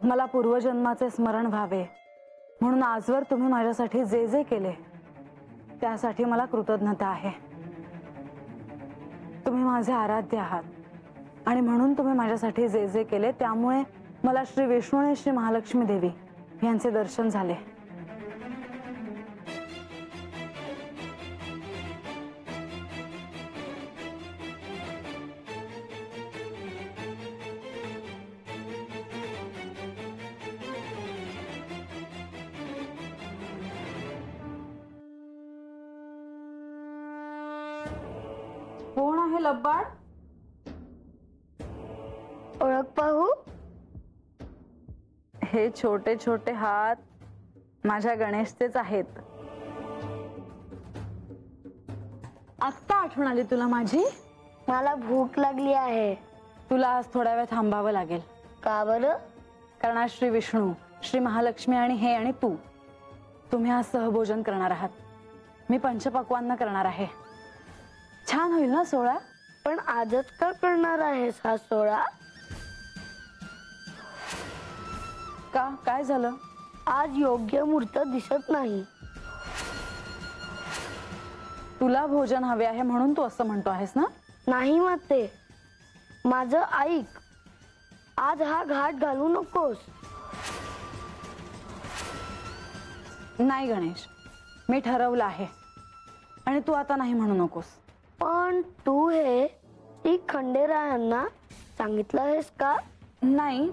मला पूर्वजन्माचे स्मरण व्हावे म्हणून आजवर तुम्ही माझ्यासाठी जे जे केले त्यासाठी मला कृतज्ञता आहे. तुम्ही माझे आराध्य आहात आणि म्हणून तुम्ही माझ्यासाठी जे जे केले त्यामुळे मला श्री विष्णू आणि श्री महालक्ष्मी देवी यांचे दर्शन झाले. कोण आहे लब्बाड? ओळख पाहू? हे छोटे छोटे हात माझ्या गणेशचेच आहेत. आत्ता आठवण आली तुला माझी? मला भूक लागली आहे. तुला आज थोडा वेळ थांबावं लागेल. का बरं? कारण आज श्री विष्णू, श्री महालक्ष्मी आणि हे आणि तू तुम्ही आज सहभोजन करणार आहात. मी पंचपक्वान्न करणार आहे. छान होईल ना सोहळा? पण आजच का करणार आहेस हा सोहळा? का, काय झालं? आज योग्य मुहूर्त दिसत नाही. तुला भोजन हवे आहे म्हणून तू असं म्हणतो आहेस ना? नाही माते, माझं ऐक. आज हा घाट घालू नकोस. नाही गणेश, मी ठरवलं आहे आणि तू आता नाही म्हणू नकोस. पण तू हे ती खंडेरायांना सांगितलं आहेस का? नाही,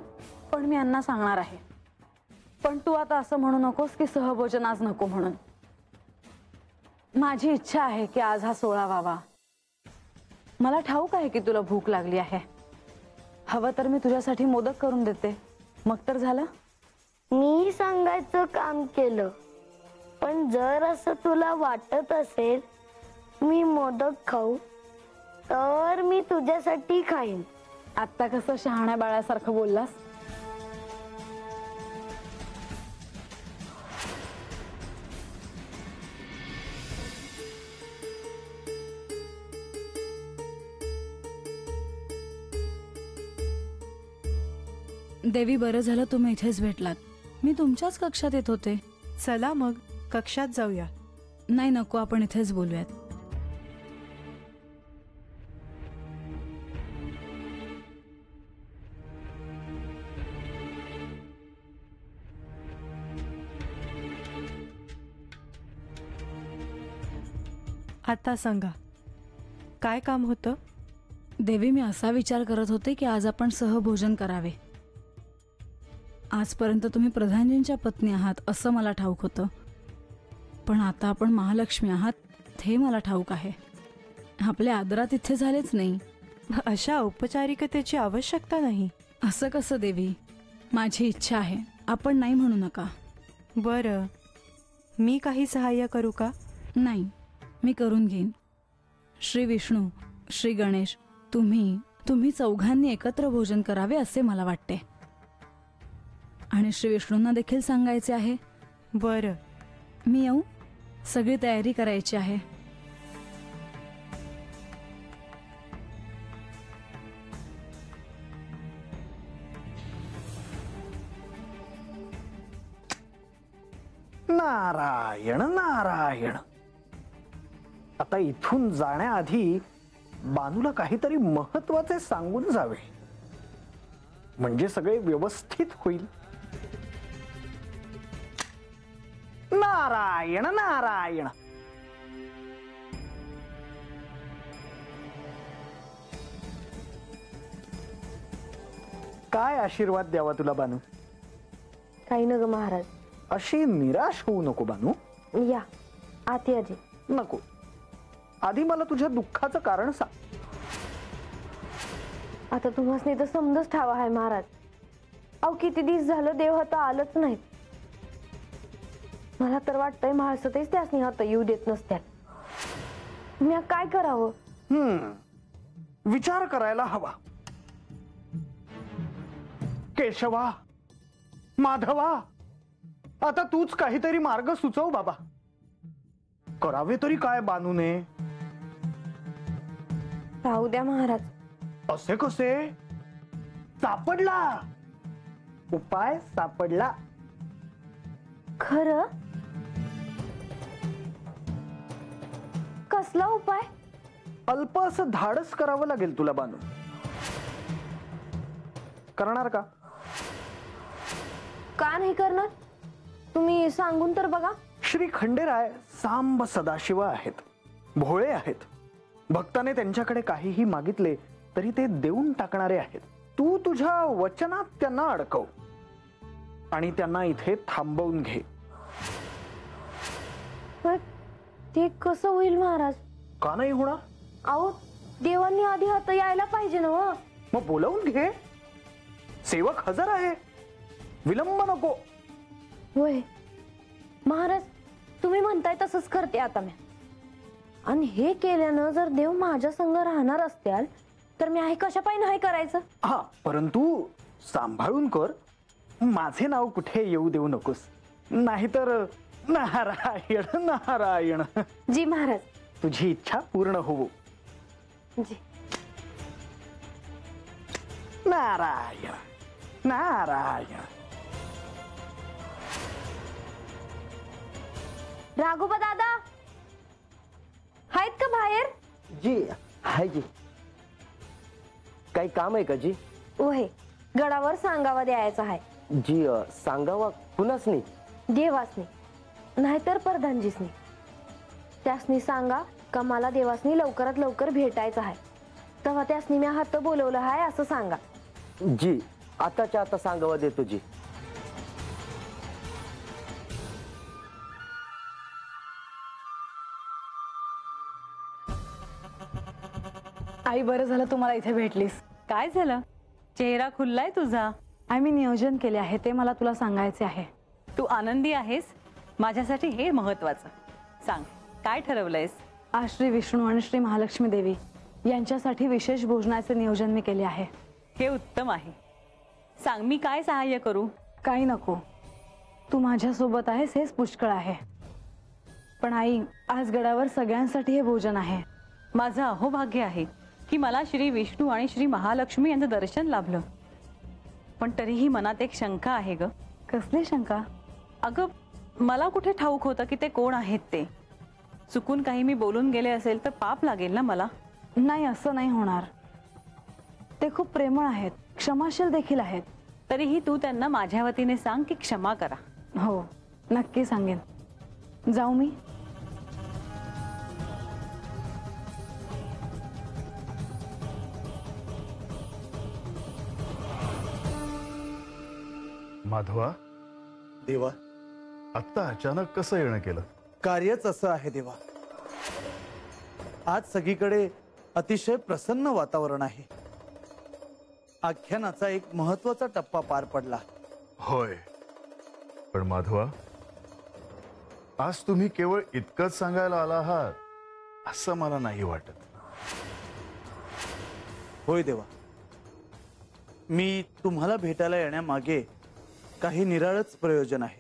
पण मी यांना सांगणार आहे. पण तू आता असं म्हणू नकोस की सहभोजन आज नको म्हणून. माझी इच्छा आहे की आज हा सोहळा व्हावा. मला ठाऊक आहे की तुला भूक लागली आहे. हवं तर मी तुझ्यासाठी मोदक करून देते, मग तर झालं. मी सांगायचं काम केलं. पण जर असं तुला वाटत असेल मी मोदक खाऊ तर मी तुझ्यासाठी खाईन. आत्ता कसं शहाण्या बाळासारखं बोललास? देवी, बरं झालं तुम्ही इथेच भेटलात. मी तुमच्याच कक्षात येत होते. चला मग कक्षात जाऊया. नाही नको, आपण इथेच बोलूयात. आता सांगा, काय काम होतं? देवी, मी असा विचार करत होते की आज आपण सहभोजन करावे. आजपर्यंत तुम्ही प्रधानजींच्या पत्नी आहात असं मला ठाऊक होतं, पण आता आपण महालक्ष्मी आहात हे मला ठाऊक आहे. आपल्या आदरात इथे झालेच नाही. अशा औपचारिकतेची आवश्यकता नाही. असं कसं देवी? माझी इच्छा आहे, आपण नाही म्हणू नका. बरं, मी काही सहाय्य करू का? नाही, मी करून घेईन. श्री विष्णू, श्री गणेश, तुम्ही चौघांनी एकत्र भोजन करावे असे मला वाटते. आणि श्री विष्णूंना देखील सांगायचे आहे. बरं, मी येऊ? सगळी तयारी करायची आहे. नारायण नारायण. आता इथून जाण्याआधी बानूला काहीतरी महत्वाचे सांगून जावे, म्हणजे सगळे व्यवस्थित होईल. नारायण नारायण. काय आशीर्वाद द्यावा तुला बानू? काही न ग महाराज. अशी निराश होऊ नको बानू. या आत या जी. नको, आधी मला तुझ्या दुःखाचं कारण सांग. आता तुम्हाला तर समजच ठावा आहे महाराज. अहो किती दिवस झालं देव आता आलंच नाहीत. मला तर वाटतंय महाराष्ट्रातच त्यासनी हात येऊ देत नसत्या. मी काय करावं? विचार करायला हवा. केशवा, माधवा, आता तूच काहीतरी मार्ग सुचव बाबा. करावे तरी काय बानूने? राहू द्या महाराज. असे कसे? सापडला. उपाय सापडला. खरं? कसला उपाय? अल्प असं धाडस करावं लागेल तुला बानू. करणार का? का नाही करणार? तुम्ही सांगून तर बघा. श्री खंडेराय सांब सदाशिव आहेत, भोळे आहेत. भक्ताने त्यांच्याकडे काहीही मागितले तरी ते देऊन टाकणारे आहेत. तू तुझ्या वचनात त्यांना अडकव आणि त्यांना इथे थांबवून घे. पण ते कसं होईल महाराज? का नाही होणार? अहो, देवांनी आधी आता यायला पाहिजे ना. मग बोलावून घे. सेवक हजर आहे, विलंब नको. होय महाराज, तुम्ही म्हणताय तसंच करते आता मी. आणि हे केल्यानं जर देव माझ्या संग राहणार असत्याल तर मी आहे कशा पायी नाही करायचं. हा, परंतु सांभाळून कर. माझे नाव कुठे येऊ देऊ नकोस, नाहीतर नारायण नारायण. जी महाराज. तुझी इच्छा पूर्ण होवो. जी. नारायण नारायण. राघोबा दादा आहेत का बाहेर? जी हाय जी. काही काम आहे का जी? होय, गडावर सांगावा द्यायचा आहे. जी सांगावा कुणाच नाही? देवासनी नाहीतर प्रधानजीसनी. त्यासनी सांगा का मला देवासनी लवकरात लवकर भेटायचं आहे, तेव्हा त्यासनी मी हात बोलवलं आहे असं सांगा. जी आताच्या आता सांगावा देतो जी. आई, बरं झालं तुम्हाला इथे भेटलीस. काय झालं? चेहरा खुललाय तुझा. मी नियोजन केले आहे ते मला तुला सांगायचे आहे. तू आनंदी आहेस? माझ्यासाठी हे महत्वाचं. सांग, काय ठरवलंयस? आज श्री विष्णू आणि श्री महालक्ष्मी देवी यांच्यासाठी विशेष भोजनाचे नियोजन मी केले आहे. हे उत्तम आहे. सांग, मी काय सहाय्य करू? काही नको, तू माझ्यासोबत आहेस हेच पुष्कळ आहे. पण आई, आज गडावर सगळ्यांसाठी हे भोजन आहे. माझं अहोभाग्य आहे की मला श्री विष्णू आणि श्री महालक्ष्मी यांचं दर्शन लाभलं. पण तरीही मनात एक शंका आहे ग. कसली शंका? अगं, मला कुठे ठाऊक होतं की ते कोण आहेत ते. चुकून काही मी बोलून गेले असेल तर पाप लागेल ना मला. नाही, असं नाही होणार. ते खूप प्रेमळ आहेत, क्षमाशील देखील आहेत. तरीही तू त्यांना माझ्या वतीने सांग की क्षमा करा. हो, नक्की सांगेन. जाऊ मी? माधवा, देवा, आत्ता अचानक कसं येणं केलं? कार्यच असं आहे देवा. आज सगळीकडे अतिशय प्रसन्न वातावरण आहे. आख्यानाचा एक महत्वाचा टप्पा पार पडला. होय, पण माधवा, आज तुम्ही केवळ इतकंच सांगायला आला आहात असं मला नाही वाटत. होय देवा, मी तुम्हाला भेटायला येण्यामागे काही निराळच प्रयोजन आहे.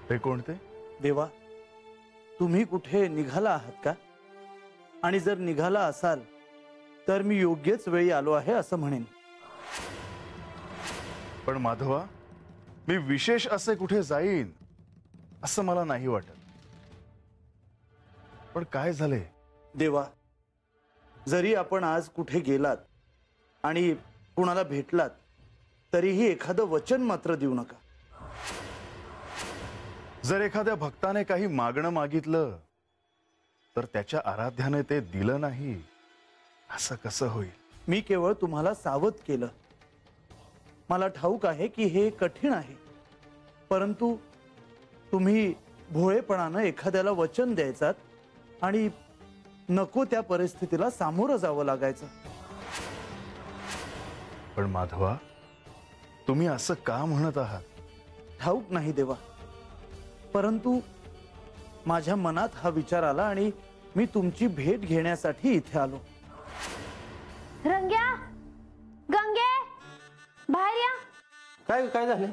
ते कोणते? देवा, तुम्ही कुठे निघाला आहात का? आणि जर निघाला असाल तर मी योग्यच वेळी आलो आहे असं म्हणेन. पण माधवा, मी विशेष असे कुठे जाईन असं मला नाही वाटत. पण काय झाले? देवा, जरी आपण आज कुठे गेलात आणि कुणाला भेटलात तरीही एखादं वचन मात्र देऊ नका. जर एखाद्या भक्ताने काही मागणं मागितलं तर त्याच्या आराध्याने ते दिलं नाही असं कसं होईल? मी केवळ तुम्हाला सावध केलं. मला ठाऊक आहे की हे कठीण आहे, परंतु तुम्ही भोळेपणानं एखाद्याला वचन द्यायचात आणि नको त्या परिस्थितीला सामोरं जावं लागायचं. पण माधवा, तुम्ही असं का म्हणत आहात? ठाऊक नाही देवा, परंतु माझ्या मनात हा विचार आला आणि मी तुमची भेट घेण्यासाठी इथे आलो. रंग्या, गंगे, बाहेर या. काय काय झालं?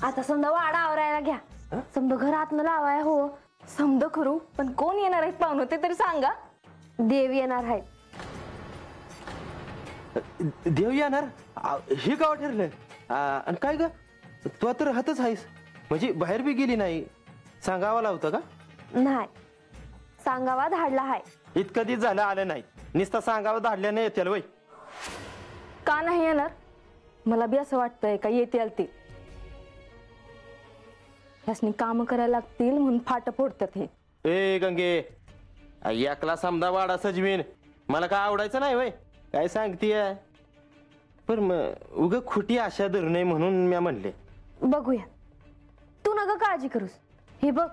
आता समजा वाडा आवरायला घ्या. समजा घर आतनं लावाय. हो समजा करू, पण कोण येणार आहेत पाहुणे ते तरी सांगा. देव येणार आहेत. देव येणार हे गाव ठरलं. आणि काय ग तू तर राहतच आहेस म्हणजे बाहेर बी गेली नाही. सांगावा लावतं का? नाही, सांगावा धाडला हाय. इतकं दिवस झालं आलं नाही. नुसता सांगावं धाडल्याने येतील वय. का नाही येणार? मला बी असं वाटतंय का येतील ते. ह्यासनी काम करायला लागतील म्हणून फाट फोडतात हे. ए गंगे एकला समजा वाडा सजवीन मला काय आवडायचं नाही वय. काय सांगतीय? पण मग उग खोटी आशा धरू नये म्हणून मी म्हणले. बघूया, तू नका काळजी करूस. हे बघ,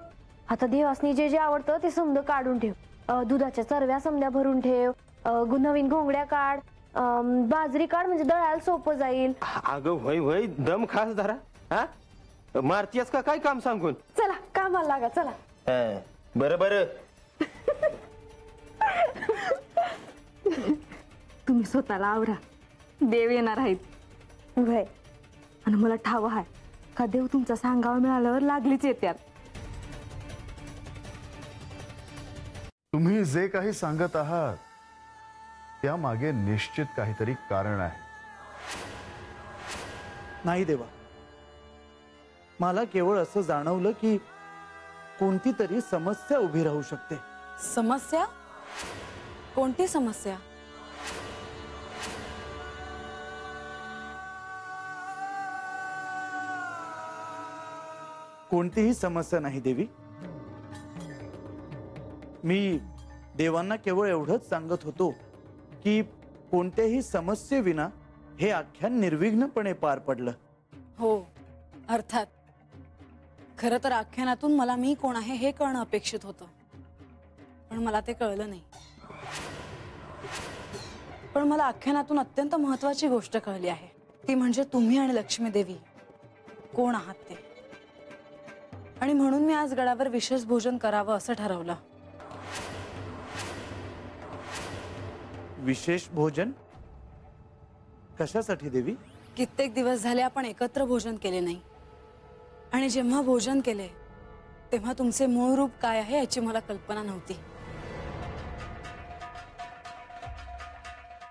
आता देवासनी जे जे आवडतं ते समजा काढून ठेव. दुधाच्या चरव्या समद्या भरून ठेव. नवीन घोंगड्या काढ. बाजरी काढ म्हणजे दळायला सोपं जाईल. अगं होय होय दम खास धरा. हा मारतीयस का काय काम सांगून? चला कामाला लागा चला. बरं बरं. तुम्ही स्वतःला आवरा, देव येणार आहेत. वय आणि मला ठाव आहे का देव तुमचा सांगावा मिळाल्यावर लागलीच येत्यात. तुम्ही जे काही सांगत आहात त्या मागे निश्चित काहीतरी कारण आहे. नाही देवा, मला केवळ असं जाणवलं की कोणती तरी समस्या उभी राहू शकते. समस्या? कोणती समस्या? कोणतीही समस्या नाही देवी. मी देवांना केवळ एवढंच सांगत होतो की कोणत्याही समस्येविना हे आख्यान निर्विघ्नपणे पार पडलं. हो, अर्थात. खरं तर आख्यानातून मला मी कोण आहे हे कळणं अपेक्षित होतं, पण मला ते कळलं नाही. पण मला आख्यानातून अत्यंत महत्वाची गोष्ट कळली आहे, ती म्हणजे तुम्ही आणि लक्ष्मी देवी कोण आहात ते. आणि म्हणून मी आज गडावर विशेष भोजन करावं असं ठरवलं. विशेष भोजन कशासाठी देवी? कित्येक दिवस झाले आपण एकत्र भोजन केले नाही, आणि जेव्हा भोजन केले तेव्हा तुमचे मूळ रूप काय आहे याची मला कल्पना नव्हती.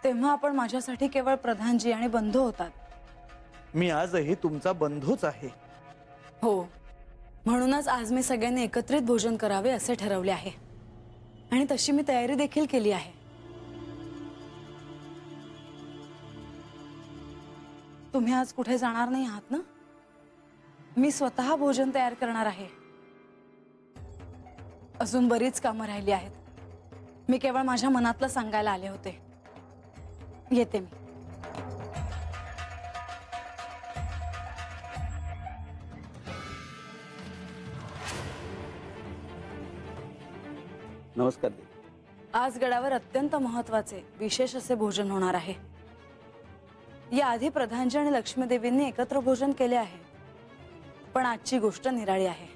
तेव्हा आपण माझ्यासाठी केवळ प्रधानजी आणि बंधू होतात. मी आजही तुमचा बंधूच आहे. हो, म्हणूनच आज मी सगळ्यांनी एकत्रित भोजन करावे असे ठरवले आहे, आणि तशी मी तयारी देखील केली आहे. तुम्ही आज कुठे जाणार नाही आहात ना? मी स्वतः भोजन तयार करणार आहे. अजून बरीच कामं राहिली आहेत. मी केवळ माझ्या मनातलं सांगायला आले होते. येते मी. नमस्कार. आज गडावर अत्यंत महत्वाचे विशेष असे भोजन होणार आहे. या आधी प्रधानजी आणि लक्ष्मी देवींनी एकत्र भोजन केले आहे, पण आजची गोष्ट निराळी आहे.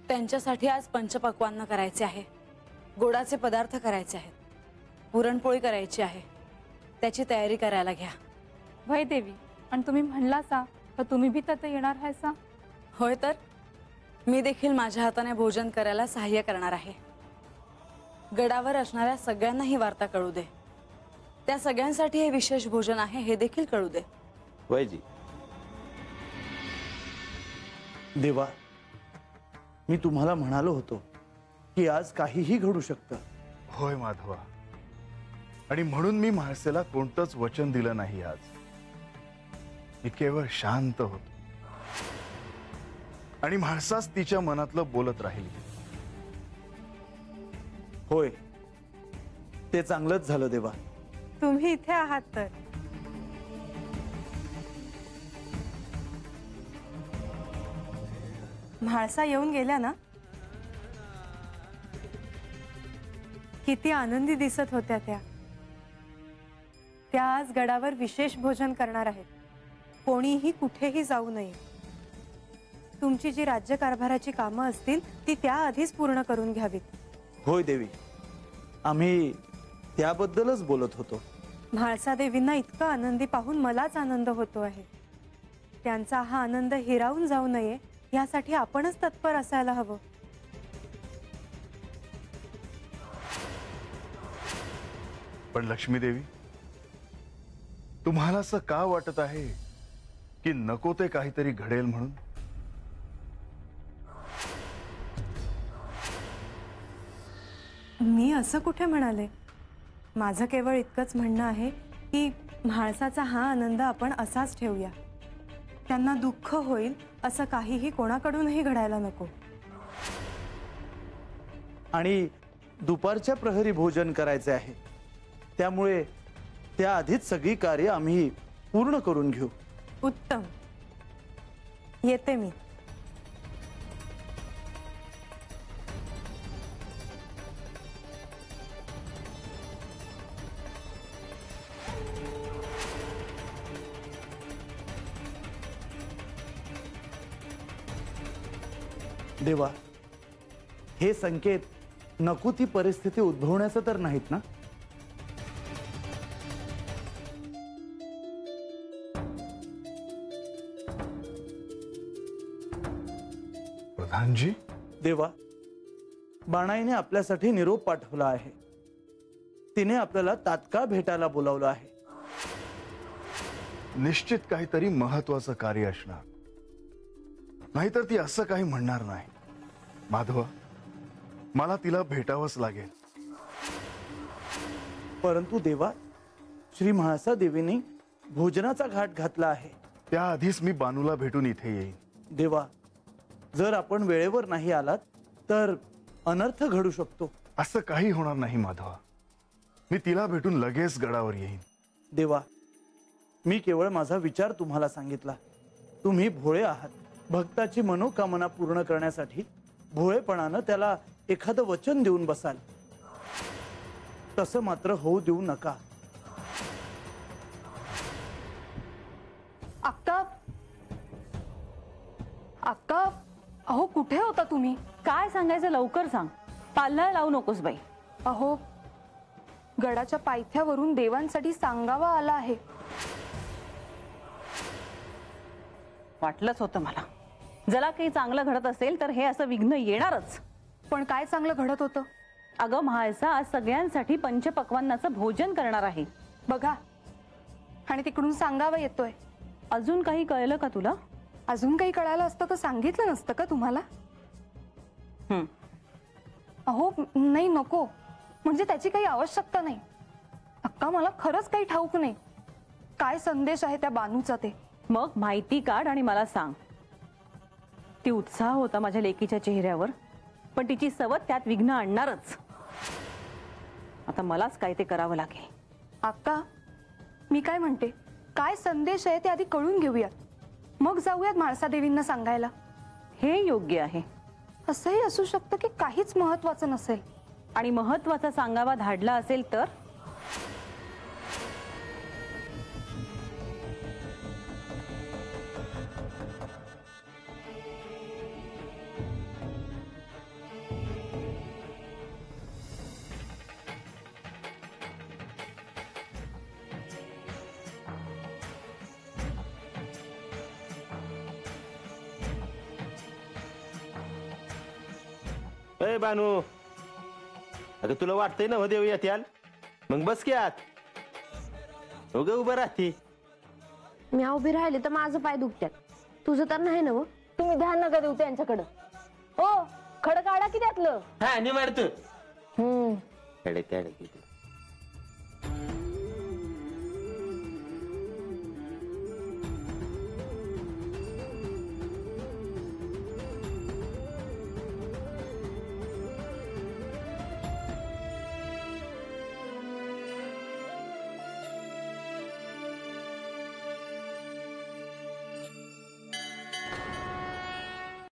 त्यांच्यासाठी आज पंचपक्वान्न करायचे आहे, गोडाचे पदार्थ करायचे आहेत, पुरणपोळी करायची आहे. त्याची तयारी करायला घ्या. वय देवी, आणि तुम्ही म्हणलासा तर तुम्ही बी त्यात येणार आहेसा? होय, तर मी देखील माझ्या हाताने भोजन करायला सहाय्य करणार आहे. गडावर असणाऱ्या सगळ्यांना ही वार्ता कळू दे. त्या सगळ्यांसाठी हे विशेष भोजन आहे हे देखील कळू दे. वयजी. देवा, मी तुम्हाला म्हणालो होतो की आज काहीही घडू शकतं. होय माधवा, आणि म्हणून मी म्हाळसेला कोणतंच वचन दिलं नाही. आज मी केवळ शांत होतो, आणि म्हाळसाच तिच्या मनातलं बोलत राहिली. होय, ते चांगलंच झालं देवा. तुम्ही इथे आहात तर. म्हाळसा येऊन गेल्या ना? किती आनंदी दिसत होत्या त्या. त्या आज गडावर विशेष भोजन करणार आहेत. कोणीही कुठेही जाऊ नये. तुमची जी राज्यकारभाराची कामं असतील ती त्या आधीच पूर्ण करून घ्यावीत. होय देवी, आम्ही त्याबद्दलच बोलत होतो. म्हाळसा देवींना इतकं आनंदी पाहून मलाच आनंद होतो आहे. त्यांचा हा आनंद हिरावून जाऊ नये यासाठी आपणच तत्पर असायला हवं. पण लक्ष्मी देवी, तुम्हाला असं का वाटत आहे की नको ते काहीतरी घडेल म्हणून? मी असं कुठे म्हणाले. माझं केवळ इतकंच म्हणणं आहे की म्हाळसाचा हा आनंद आपण असाच ठेवूया. त्यांना दुःख होईल असं काहीही कोणाकडूनही घडायला नको. आणि दुपारच्या प्रहरी भोजन करायचे आहे, त्यामुळे त्याआधीच सगळी कार्य आम्ही पूर्ण करून घेऊ. उत्तम. येते मी. देवा, हे संकेत नको ती परिस्थिती उद्भवण्याचं तर नाहीत ना? प्रधानजी, देवा, बाणाईने आपल्यासाठी निरोप पाठवला आहे. तिने आपल्याला तात्काळ भेटायला बोलावलं आहे. निश्चित काहीतरी महत्वाचं कार्य असणार, नाहीतर ती असं काही म्हणणार नाही. माधवा, मला तिला भेटावंच लागेल. परंतु देवा, श्री म्हाळसा देवीने भोजनाचा घाट घातला आहे. त्याआधीच मी बानूला भेटून इथे येईन. देवा, जर आपण वेळेवर नाही आलात तर अनर्थ घडू शकतो. असं काही होणार नाही माधवा. मी तिला भेटून लगेच गडावर येईन. देवा, मी केवळ माझा विचार तुम्हाला सांगितला. तुम्ही भोळे आहात. भक्ताची मनोकामना पूर्ण करण्यासाठी भोळेपणानं त्याला एखादं वचन देऊन बसाल, तसं मात्र होऊ देऊ नका. अक्का, अक्का, अहो कुठे होता तुम्ही? काय सांगायचं लवकर सांग. पाल्ला लावू नकोस बाई. अहो, गडाच्या पायथ्यावरून देवांसाठी सांगावा आला आहे. वाटलंच होतं मला. जरा काही चांगलं घडत असेल तर हे असं विघ्न येणारच. पण काय चांगलं घडत होतं? अगं, म्हाळसा आज सगळ्यांसाठी पंचपक्वान्नाचं भोजन करणार आहे. बघा, आणि तिकडून सांगावा येतोय. अजून काही कळलं का तुला? अजून काही कळालं असतं तर सांगितलं नसतं का तुम्हाला? अहो नाही, नको. म्हणजे त्याची काही आवश्यकता नाही. अक्का, मला खरंच काही ठाऊक नाही काय संदेश आहे त्या बानूचा ते. मग माहिती काढ आणि मला सांग. ती उत्साह होता माझ्या लेकीच्या चेहऱ्यावर, पण तिची सवत त्यात विघ्न आणणारच. आता मलाच काय ते करावं लागेल. अक्का, मी काय म्हणते, काय संदेश आहे ते आधी कळून घेऊयात, मग जाऊयात म्हाळसा देवींना सांगायला. हे योग्य आहे. असंही असू शकतं की काहीच महत्वाचं नसेल, आणि महत्वाचा सांगावा धाडला असेल तर? ए बानू, अगं तुला वाटतंय ना हो देव येत्याल? मग बस की आत. उगं उभं राहते. मी उभी राहिले तर माझं पाय दुखतात. तुझं तर नाही ना? तुम्ही ध्यान नका देऊ त्यांच्याकडं. ओ, खडं काढा की त्यातलं. हा, नि मारतो. खडे काढ.